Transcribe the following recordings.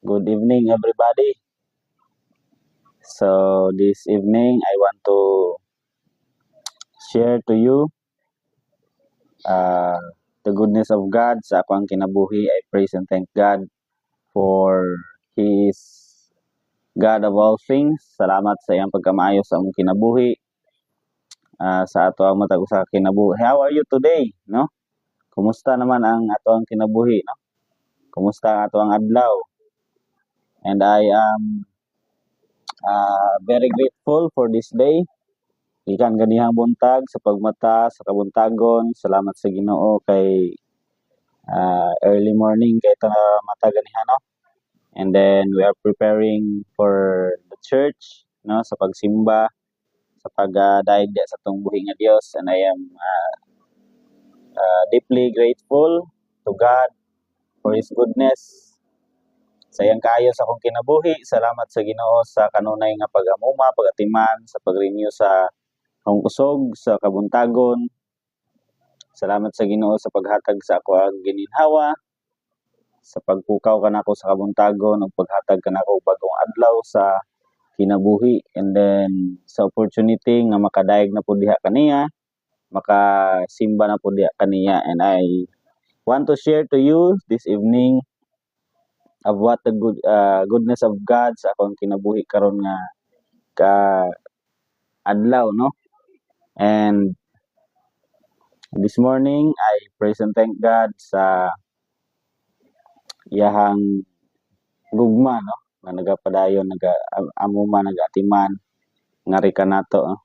Good evening, everybody. So, this evening, I want to share to you uh, the goodness of God sa akong kinabuhi. I praise and thank God for He is God of all things. Salamat sa iyang pagkamaayo sa among kinabuhi, sa ato ang matag usa ka kinabuhi. How are you today? No? Kumusta naman ang ato ang kinabuhi? No? Kumusta ang ato ang adlaw? And I am very grateful for this day. Ikan ganihang buntag sa pagmata sa kabuntagon. Salamat sa Ginoo kay early morning kay ta mata ganiha no. And then we are preparing for the church no sa pagsimba sa pagdaig sa tong buhi nga Dios, and I am deeply grateful to God for His goodness sa iyang kaayo sa akong kinabuhi. Salamat sa Ginoo sa kanunay nga pag-amuma, pag-atiman, sa pag-renew sa akong kusog sa kabuntagon. Salamat sa Ginoo sa paghatag sa ako ang gininhawa, sa pagpukaw kanako sa kabuntagon ug paghatag kanako og bagong adlaw sa kinabuhi, and then sa opportunity nga makadaig na pud diha kaniya, makasimba na pud diha kaniya. And I want to share to you this evening of what the goodness of God sa akong kinabuhi karon nga ka adlaw no. And this morning I praise and thank God sa iyahang gugma no nga nagapadayon amuma nagatiman ngari kanato no?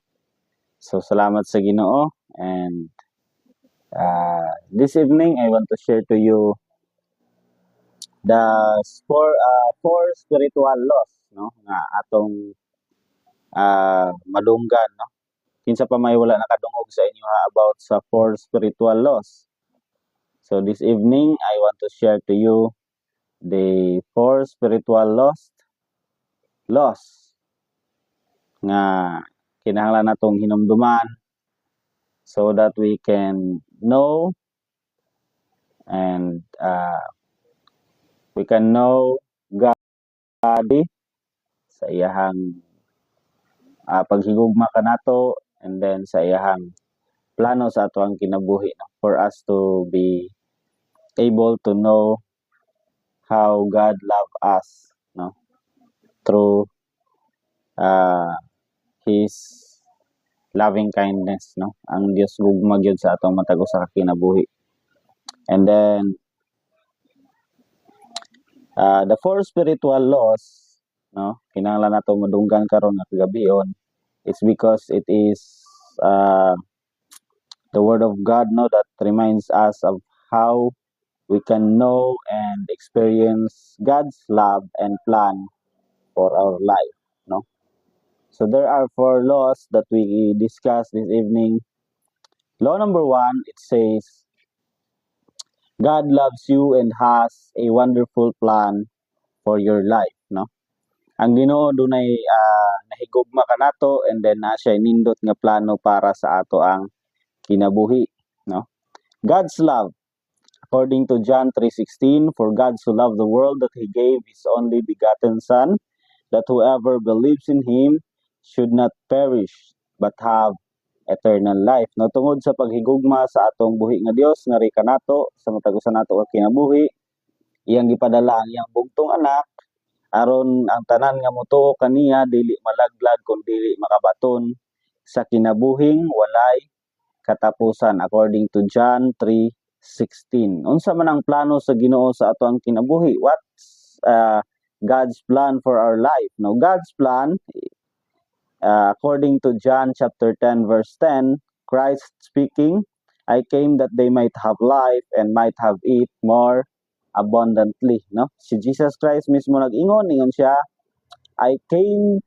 So salamat sa Ginoo. And this evening I want to share to you the four spiritual laws no nga atong madunggan no. Kinsa pa may wala nakadungog sa inyo about sa four spiritual laws. So this evening I want to share to you the four spiritual laws nga kinahanglan natong hinumduman so that we can know and we can know God sa iyahang paghigugma kanato, and then sa iyahang plano sa ato ang kinabuhi no? For us to be able to know how God love us no through His loving kindness no. Ang Dios gugma gyud sa atong matag usa ka kinabuhi. And then the four spiritual laws no kinahanglan nato madunggan karon nga kagabion. It's because it is the word of God no that reminds us of how we can know and experience God's love and plan for our life no. So there are four laws that we discuss this evening. Law number 1, it says God loves you and has a wonderful plan for your life no. Ang Ginoo dunay nahigugma kanato, and then na siya nindot nga plano para sa ato ang kinabuhi no. God's love, according to John 3:16, for God so loved the world that He gave His only begotten Son, that whoever believes in Him should not perish but have eternal life no. Tungod sa paghigugma sa atong buhi nga Dios ngari kanato sa matag usa nato nga kinabuhi, iyang gipadala ang iyang bugtong anak aron ang tanan nga motuo kaniya dili malaglag kun dili makabaton sa kinabuhing walay katapusan, according to John 3:16. Unsa man ang plano sa Ginoo sa ato ang kinabuhi? What's God's plan for our life no? God's plan, according to John chapter 10 verse 10, Christ speaking, I came that they might have life and might have it more abundantly no. Si Jesus Christ mismo nag-ingon, ingon siya, I came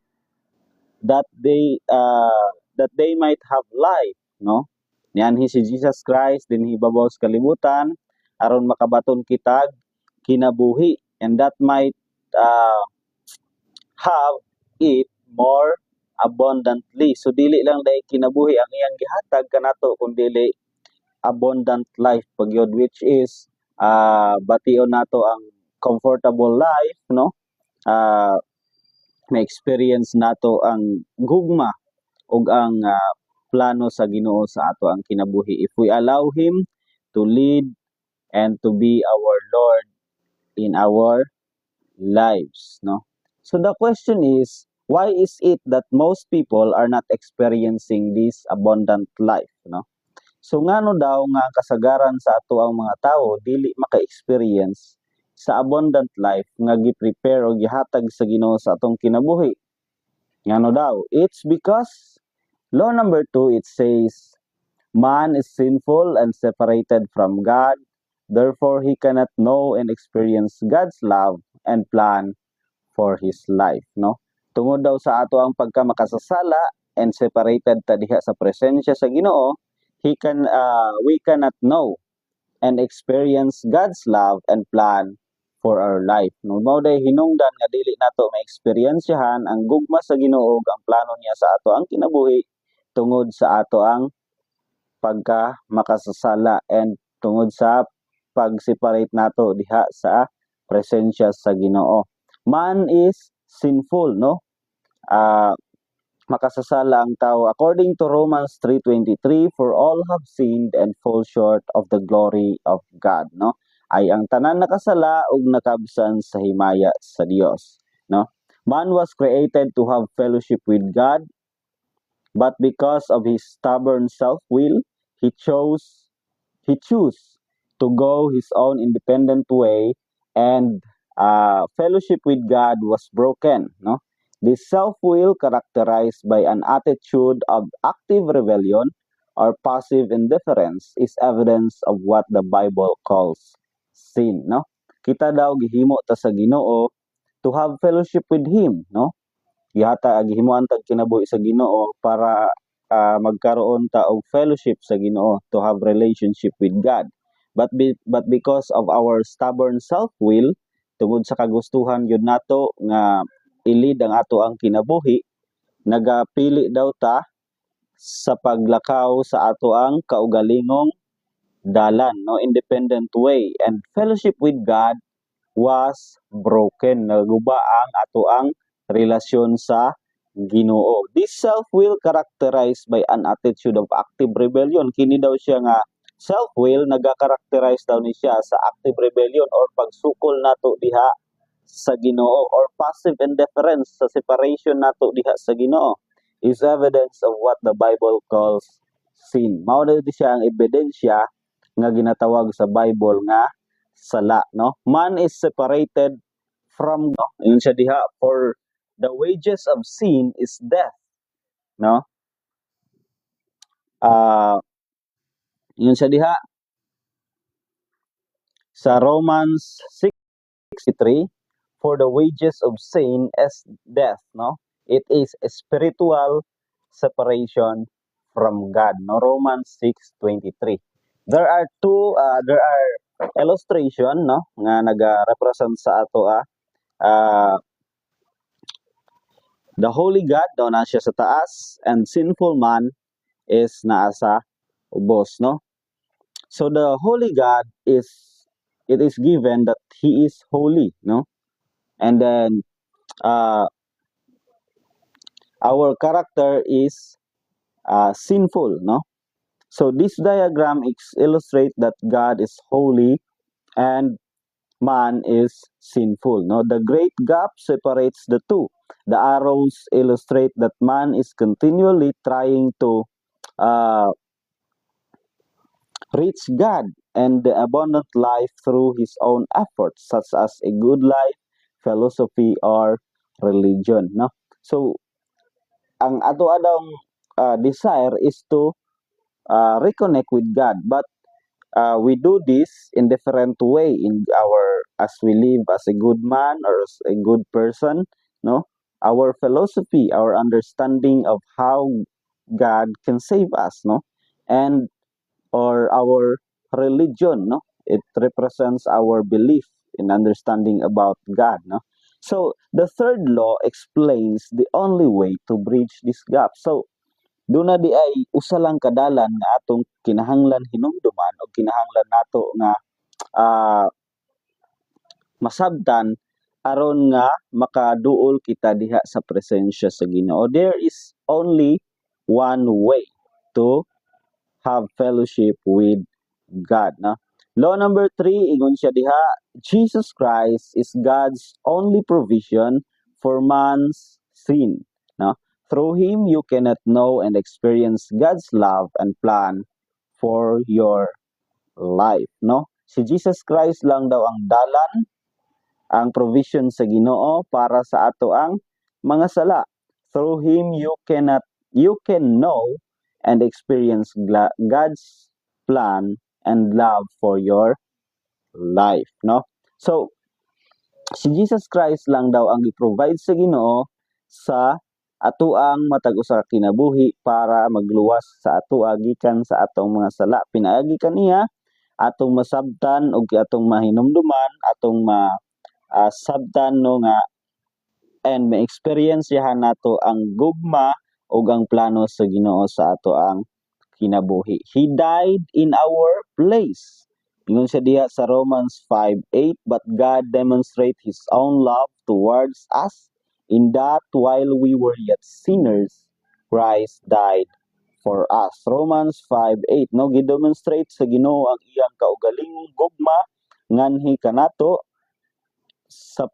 that they might have life no. Nianhi si Jesus Christ din hibabaw sa kalibutan aron makabaton kitag kinabuhi, and that might have it more abundantly. So dili lang dai kinabuhi ang iyang gihatag kanato kun dili abundant life pagyod, which is bation nato ang comfortable life, no? May experience nato ang gugma ug ang plano sa Ginoo sa ato ang kinabuhi if we allow him to lead and to be our Lord in our lives, no? So the question is, why is it that most people are not experiencing this abundant life, no? So ngano daw nga ang kasagaran sa ato ang mga tawo dili maka-experience sa abundant life nga gi-prepare o gihatag sa Ginoo sa atong kinabuhi? Ngano daw? It's because law number 2, it says, man is sinful and separated from God, therefore he cannot know and experience God's love and plan for his life, no? Tungod daw sa ato ang pagkamakasasala and separated ta diha sa presensya sa Ginoo, we cannot know and experience God's love and plan for our life. No, mao day hinungdan nga dili nato ma-experiensyahan ang gugma sa Ginoo ug ang plano niya sa ato ang kinabuhi tungod sa ato ang pagka makasasala and tungod sa pag-separate nato diha sa presensya sa Ginoo. Man is sinful, no? Makasasala ang tao according to Romans 3:23, for all have sinned and fall short of the glory of God, no? Ay ang tanan nakasala ug nakabsan sa himaya sa Dios, no? Man was created to have fellowship with God, but because of his stubborn self-will, he chose to go his own independent way, and fellowship with God was broken, no? This self-will, characterized by an attitude of active rebellion or passive indifference, is evidence of what the Bible calls sin, no? Kita daw gihimo ta sa Ginoo to have fellowship with him, no? Gihimuan tag kinabuhi sa Ginoo para magkaroon ta og fellowship sa Ginoo, to have relationship with God. But because of our stubborn self-will, tungod sa kagustuhan gyud nato nga ilid ang ato ang kinabuhi, nagapili daw ta sa paglakaw sa ato ang kaugalingong dalan, no, independent way, and fellowship with God was broken. Naguba ang ato ang relasyon sa Ginoo. This self-will characterized by an attitude of active rebellion. Kini daw siya nga self-will naga-characterize daw ni siya sa active rebellion or pagsukol nato diha sa Ginoo, or passive indifference sa separation nato diha sa Ginoo, is evidence of what the Bible calls sin. Mao na siya ang ebidensya nga ginatawag sa Bible nga sala, no? Man is separated from, no? Yun siya diha, for the wages of sin is death, no? Yun siya diha sa Romans 6:63, for the wages of sin is death, no? It is a spiritual separation from God, no? Romans 6:23. There are illustration, no, nga naga-represent sa ato the holy God daw na siya sa taas, and sinful man is naa sa ubos, no? So the holy God it is given that he is holy, no? And then our character is sinful, no? So this diagram illustrate that God is holy and man is sinful, no? The great gap separates the two. The arrows illustrate that man is continually trying to reach God and the abundant life through his own efforts, such as a good life, philosophy, or religion, no? So ang ato adong desire is to reconnect with God, but we do this in different way in as we live as a good man or as a good person, no? Our philosophy, our understanding of how God can save us, no? And or our religion, no? It represents our belief in understanding about God, no? So the third law explains the only way to bridge this gap. So doon na di ay usa lang kadalan nga atong kinahanglan hinumduman o kinahanglan nato nga masabtan aron nga makaduol kita diha sa presensya sa Ginoo. There is only one way to have fellowship with God, no? Law number 3, ingon siya diha, Jesus Christ is God's only provision for man's sin, no? Through him you cannot know and experience God's love and plan for your life, no? Si Jesus Christ lang daw ang dalan, ang provision sa Ginoo para sa ato ang mga sala. Through him you can know and experience God's plan and love for your life, no? So si Jesus Christ lang daw ang i-provide sa Ginoo sa atoang matag usa ka kinabuhi para magluwas sa atoa gikan sa atong mga sala. Pinaagi kaniya atong masabtan og atong mahinumduman, atong sabtan no nga and ma-experience yahan nato ang gugma ug ang plano sa Ginoo sa ato ang kinabuhi. He died in our place. Ingon siya diha sa Romans 5:8, but God demonstrate His own love towards us in that while we were yet sinners, Christ died for us. Romans 5:8, no, gidemonstrate sa Ginoo ang iyang kaugalingong gugma nganhi kanato sa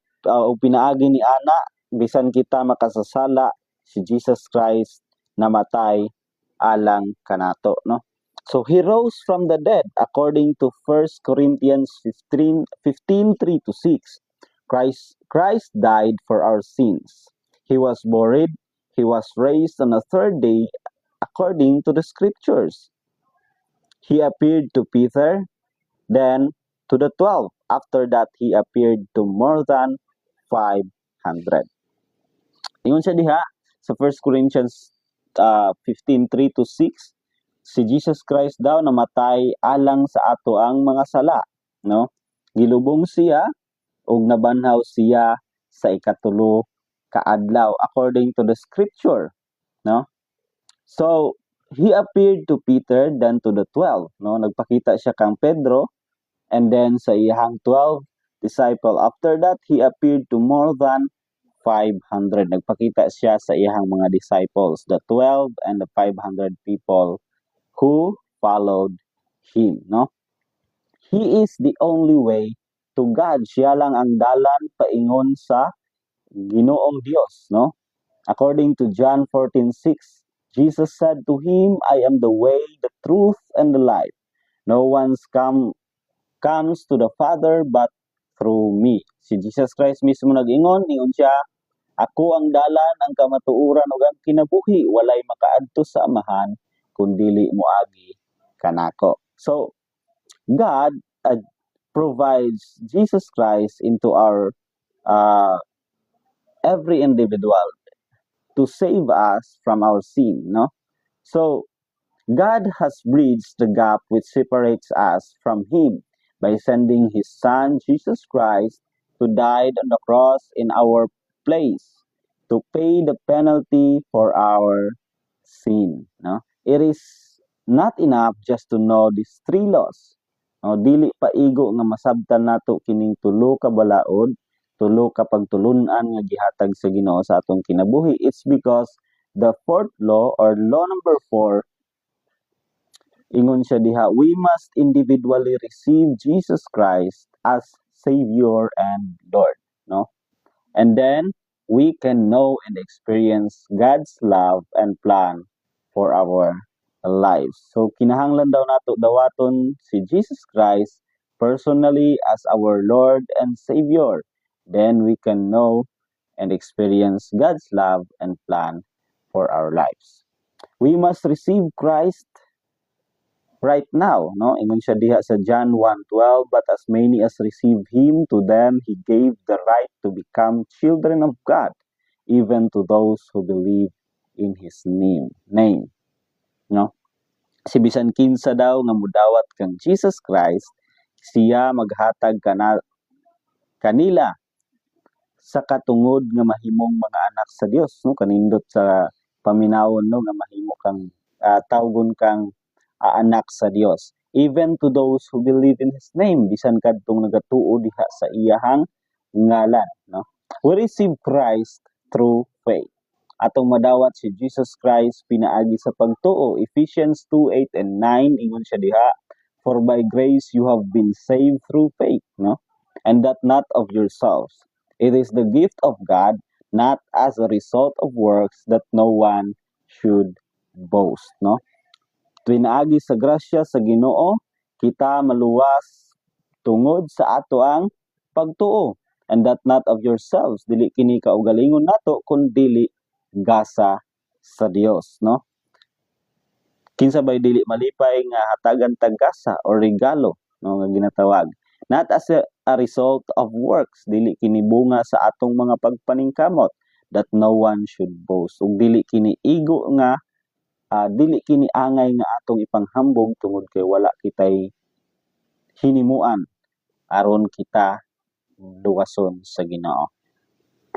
pinaagi ni ana bisan kita makasasala si Jesus Christ namatay alang kanato, no? So he rose from the dead according to 1 Corinthians 15:3-6. Christ died for our sins. He was buried, he was raised on the third day according to the scriptures. He appeared to Peter, then to the 12. After that, he appeared to more than 500. Ingon siya diha sa 1 Corinthians 15:3-6, si Jesus Christ daw namatay alang sa ato ang mga sala, no? Gilubong siya ug nabanhaw siya sa ikatulo ka adlaw according to the scripture, no? So he appeared to Peter, then to the 12, no? Nagpakita siya kang Pedro, and then sa iyang 12 disciple. After that, he appeared to more than 500. Nagpakita siya sa iyang mga disciples, the 12 and the 500 people who followed him, no? He is the only way to God. Siya lang ang dalan paingon sa Ginoong Dios, no? According to John 14:6, Jesus said to him, I am the way, the truth, and the life. No one's comes to the Father but through me. Si Jesus Christ mismo nag-ingon, ingon siya, ako ang dalan, ang kamatuuran ug ang kinabuhi, walay makaadto sa Amahan kun dili moagi kanako. So God provides Jesus Christ into our every individual to save us from our sin, no? So God has bridged the gap which separates us from Him by sending His Son, Jesus Christ, to die on the cross in our place to pay the penalty for our sin. No? It is not enough just to know these three laws. No? Dili pa igo nga masabtan nato kining tulo ka balaod, tulo ka pagtulunan nga gihatag sa Ginoo sa atong kinabuhi. It's because the fourth law or law number 4, ingon siya diha, we must individually receive Jesus Christ as Savior and Lord, no? And then we can know and experience God's love and plan for our lives. So kinahanglan daw nato dawaton si Jesus Christ personally as our Lord and Savior. Then we can know and experience God's love and plan for our lives. We must receive Christ right now, no? Ingon siya diha sa John 1:12, but as many as received him, to them he gave the right to become children of God, even to those who believe in his name, no? Si bisan kinsa daw nga mudawat kang Jesus Christ, siya maghatag kanila sa katungod nga mahimong mga anak sa Dios, no? Kanindot sa paminawon, no, nga mahimo kang tawgon kang anak sa Dios. even to those who believe in His name, bisan kadtong nagatuo diha sa iyahang ngalan, no? We receive Christ through faith. Atong madawat si Jesus Christ pinaagi sa pagtuo. Ephesians 2:8 and 9 ingon siya diha, for by grace you have been saved through faith, no? And that not of yourselves. It is the gift of God, not as a result of works, that no one should boast, no? Pinaagi sa grasya sa Ginoo, kita maluwas tungod sa ato ang pagtuo. And that not of yourselves, dili kini kaugalingon nato, kundi gasa sa Dios, no? Kinsa bay dili malipay nga hatagan tag-gasa or regalo, no, nga ginatawag. Not as a result of works, dili kini bunga sa atong mga pagpaningkamot, that no one should boast. Ug dili kini igo nga dili kini angay nga atong ipanghambog tungod kay wala kitay hinimuan aron kita luwason sa Ginoo.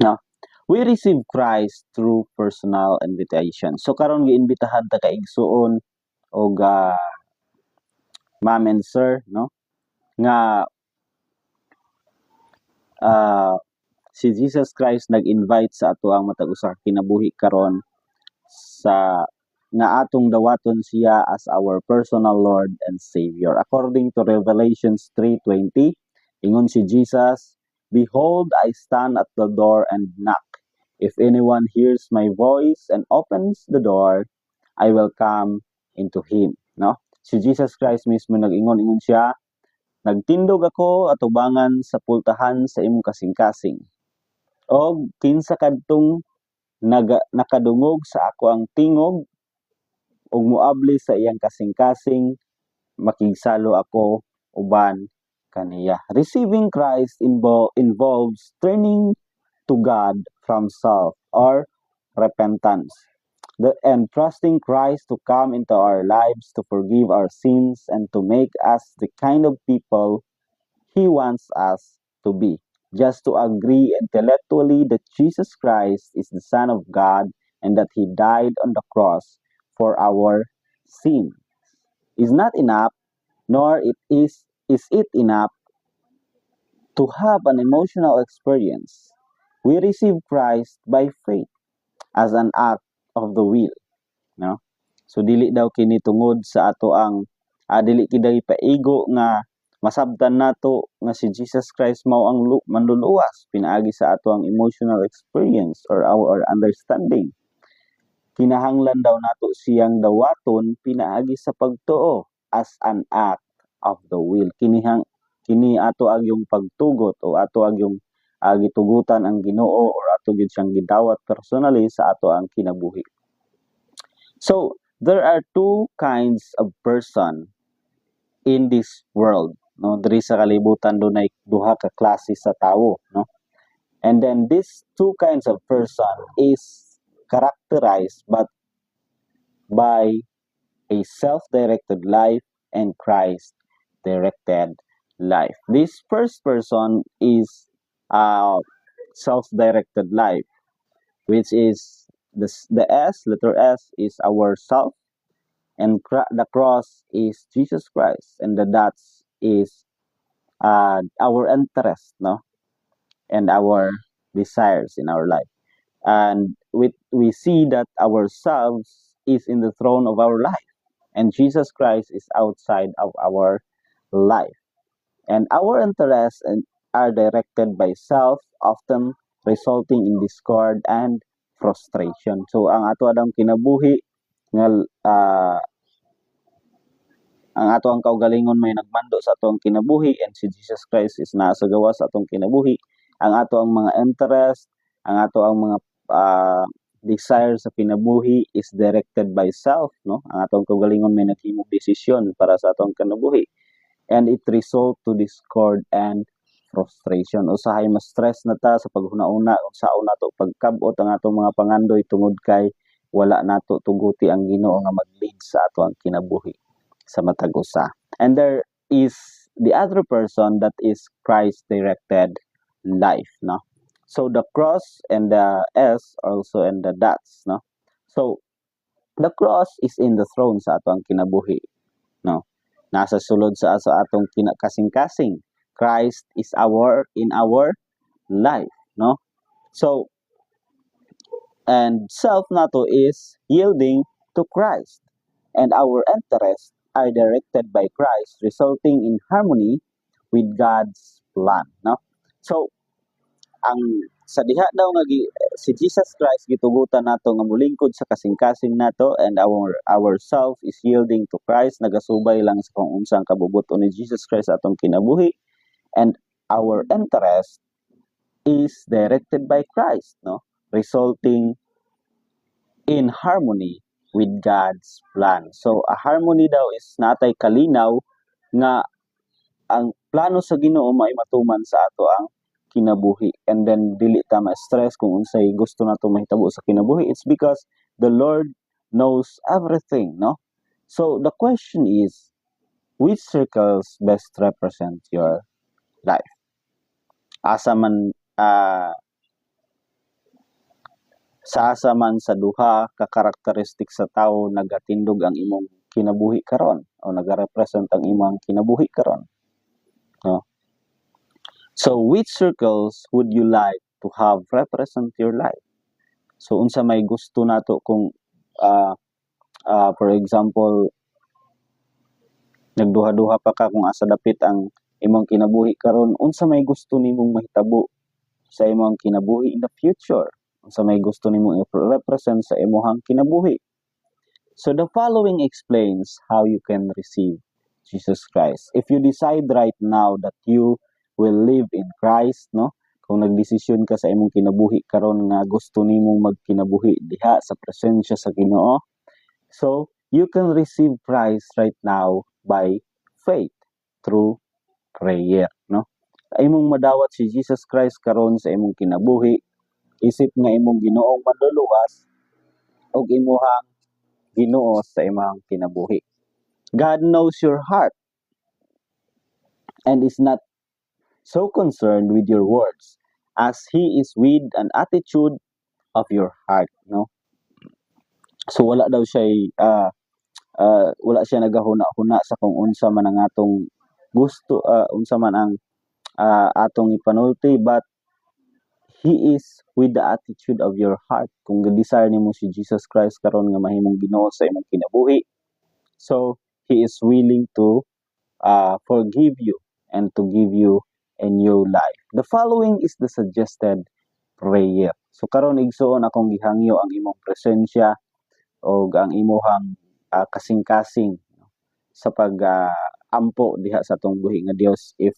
No? We receive Christ through personal invitation. So karon giimbitahan ta ka igsuon og ma'am and sir, no? Nga si Jesus Christ nag-invite sa ato ang matag usa ka kinabuhi karon sa nga atong dawaton siya as our personal Lord and Savior. According to Revelations 3:20, ingon si Jesus, behold, I stand at the door and knock. If anyone hears my voice and opens the door, I will come into him. No? Si Jesus Christ mismo nag-ingon siya, nagtindog ako atubangan sa pultahan sa imong kasing-kasing. O kinsa kadtong nakadungog sa ako ang tingog, ug muabli sa iyang kasing-kasing, makigsalo ako uban kaniya. Receiving Christ involves turning to God from self or repentance. And trusting Christ to come into our lives to forgive our sins and to make us the kind of people He wants us to be. Just to agree intellectually that Jesus Christ is the Son of God and that He died on the cross for our sin is not enough, nor is it enough to have an emotional experience. We receive Christ by faith as an act of the will, no? So dili daw kini tungod sa ato ang dili kiday paigo nga masabtan nato nga si Jesus Christ mao ang manluluwas pinaagi sa ato ang emotional experience or our understanding. Kinahanglan daw nato siyang dawaton pinaagi sa pagtuo as an act of the will. Kini ato agyong pagtugot o ato agyong gitugutan ang Ginoo or ato gyud siyang gidawat personally sa ato ang kinabuhi. So, there are two kinds of person in this world, no? Diri sa kalibutan dunay duha ka klase sa tawo, no? And then these two kinds of person is characterized by a self-directed life and Christ-directed life. This first person is self-directed life, which is the letter S is our self, and the cross is Jesus Christ, and the dots is our interest, no, and our desires in our life. And we see that ourselves is in the throne of our life, and Jesus Christ is outside of our life. And our interests are directed by self, often resulting in discord and frustration. So ang ato adang kinabuhi nga ang ato ang kaugalingon may nagmando sa atong kinabuhi, and si Jesus Christ is naa sa gawas sa atong kinabuhi. Ang ato ang mga interest, ang ato ang mga desire sa kinabuhi is directed by self, no? Ang atong kaugalingon may naghimong desisyon para sa atong kinabuhi, and it result to discord and frustration. Usahay mas stress na ta sa paghuna-una unsaon nato pagkabot ang atong mga pangandoy tungod kay wala nato tuguti ang Ginoo nga mag-lead sa ato ang kinabuhi sa matag usa. And there is the other person that is Christ-directed life, no? So the cross and the S also and the dots, no? So the cross is in the throne sa ato ang kinabuhi, no? Nasa sulod sa atong kinakasing-kasing. Christ is in our life, no? So, and self nato is yielding to Christ, and our interests are directed by Christ, resulting in harmony with God's plan, no? So, ang sa diha daw nga si Jesus Christ gitugutan nato nga molingkod sa kasing-kasing nato, and our self is yielding to Christ, nagasubay lang sa kung unsang kabubuton ni Jesus Christ atong kinabuhi, and our interest is directed by Christ, no? Resulting in harmony with God's plan. So, a harmony daw is natay kalinaw nga ang plano sa Ginoo may matuman sa ato ang kinabuhi, and then dili ta ma-stress kung unsay gusto nato mahitabo sa kinabuhi. It's because the Lord knows everything, no? So, the question is, which circles best represent your life? Asa man sa asa man sa duha ka karakteristik sa tawo nagatindog ang imong kinabuhi karon o nagarepresent ang imong kinabuhi karon, no? So which circles would you like to have represent your life? So unsa may gusto nato kung for example nagduha-duha pa ka kung asa dapit ang imong kinabuhi karon, unsa may gusto nimong mahitabo sa imong kinabuhi in the future? Unsa may gusto nimong i-represent sa imong kinabuhi? So the following explains how you can receive Jesus Christ. If you decide right now that you will live in Christ, no? Kung nagdesisyon ka sa imong kinabuhi karon nga gusto nimong magkinabuhi diha sa presensya sa Ginoo, so you can receive Christ right now by faith through prayer, no? Imong madawat si Jesus Christ karon sa imong kinabuhi, isip nga imong Ginoong manluluwas og imong Ginoo sa imong kinabuhi. God knows your heart and is not so concerned with your words as He is with an attitude of your heart, no? So wala daw siya wala siya nagahuna-huna sa kung unsa man ang atong gusto, unsa man ang atong ipanulti, but He is with the attitude of your heart. Kung desire nimo si Jesus Christ karon nga mahimong Ginoo sa imong kinabuhi, so He is willing to forgive you and to give you a new life. The following is the suggested prayer. So karon igsuon akong gihangyo ang imong presensya o ang imong kasing-kasing sa ampo diha sa atong buhi nga Dios. If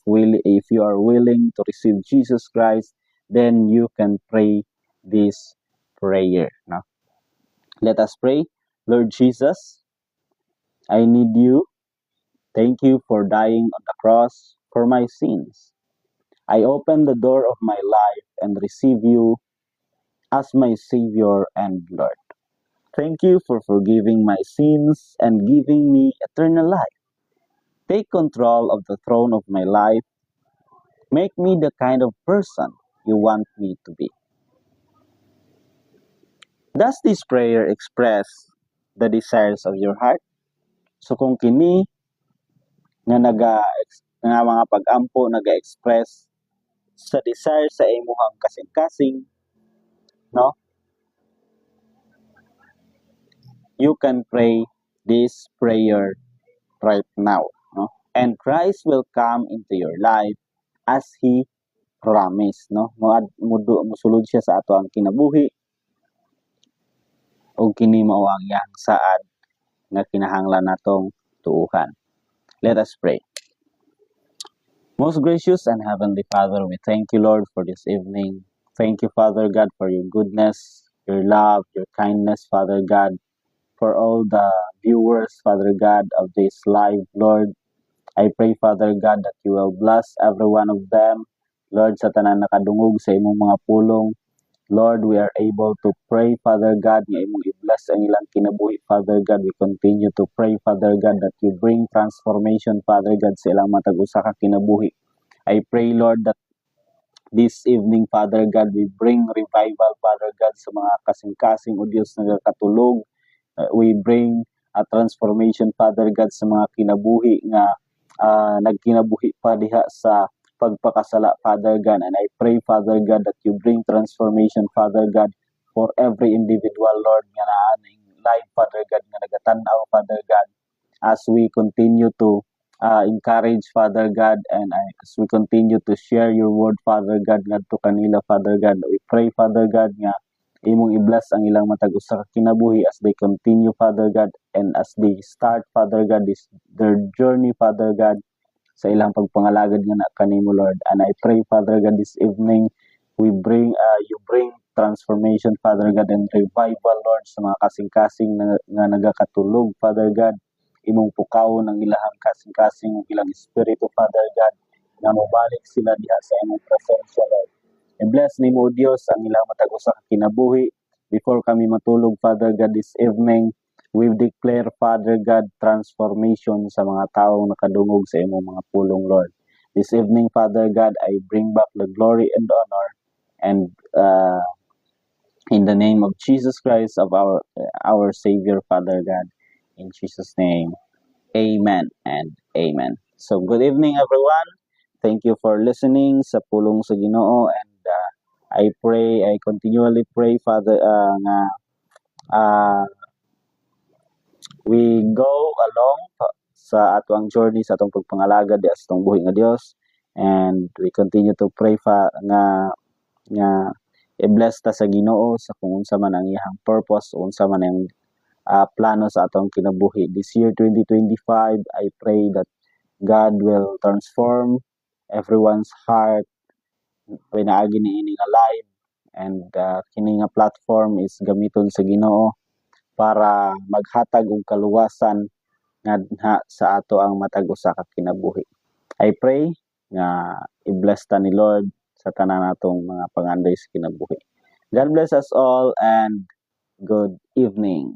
you are willing to receive Jesus Christ, then you can pray this prayer, no? Let us pray. Lord Jesus, I need you. Thank you for dying on the cross for my sins. I open the door of my life and receive you as my Savior and Lord. Thank you for forgiving my sins and giving me eternal life. Take control of the throne of my life. Make me the kind of person you want me to be. Does this prayer express the desires of your heart? So kung kini nga nga mga pag-ampo naga-express sa desire sa imong kasing-kasing, no? You can pray this prayer right now, no? And Christ will come into your life as He promised, no? Musulod siya sa ato ang kinabuhi o kini mao ang iyang saad nga kinahanglan natong tuuhan. Let us pray. Most gracious and heavenly Father, we thank you, Lord, for this evening. Thank you, Father God, for your goodness, your love, your kindness, Father God, for all the viewers, Father God, of this live, Lord. I pray, Father God, that you will bless every one of them. Lord, sa tanan nakadungog sa imong mga pulong, Lord, we are able to pray, Father God, nga imong i-bless ang ilang kinabuhi, Father God. We continue to pray, Father God, that you bring transformation, Father God, sa ilang matag usa ka kinabuhi. I pray, Lord, that this evening, Father God, we bring revival, Father God, sa mga kasing-kasing o Diyos nagakatulog. We bring transformation, Father God, sa mga kinabuhi nga nagkinabuhi pa diha sa pagpakasala, Father God. And I pray, Father God, that you bring transformation, Father God, for every individual, Lord, nga naaning life, Father God, nga nagatanaw, Father God, as we continue to encourage, Father God, and as we continue to share your word, Father God, ngadto kanila, Father God. We pray, Father God, nga imong i-bless ang ilang matag usa ka kinabuhi as they continue, Father God, and as they start, Father God, their journey, Father God, sa ilang pagpangalagad nga na kanimo, Lord. And I pray, Father God, this evening you bring transformation, Father God, and revival, Lord, sa mga kasing-kasing nga nagakatulog, Father God. Imong pukaw ng ilahang kasing-kasing ng ilang espiritu, Father God, na mabalik sila diha sa imong presensya, Lord. And bless nimo, Dios, ang ilang matag usa ka kinabuhi. Before kami matulog, Father God, this evening, we declare, Father God, transformation sa mga taong nakadungog sa imong mga pulong, Lord. This evening, Father God, I bring back the glory and honor, and in the name of Jesus Christ, of our Savior, Father God, in Jesus' name, amen and amen. So, good evening, everyone. Thank you for listening sa Pulong sa Ginoo, and I continually pray, Father, nga we go along sa atong journey sa atong pagpangalagad di atong buhi nga Dios, and we continue to pray nga i-bless ta sa Ginoo sa kung unsa man ang iyang purpose, unsa man ang plano sa atong kinabuhi. This year 2025, I pray that God will transform everyone's heart pinaagi niini nga live, and kini nga platform is gamiton sa Ginoo para maghatag og kaluwasan nga sa ato ang matag usa ka kinabuhi. I pray nga i-bless ta ni Lord sa tanan natong mga pangandoy sa kinabuhi. God bless us all, and good evening.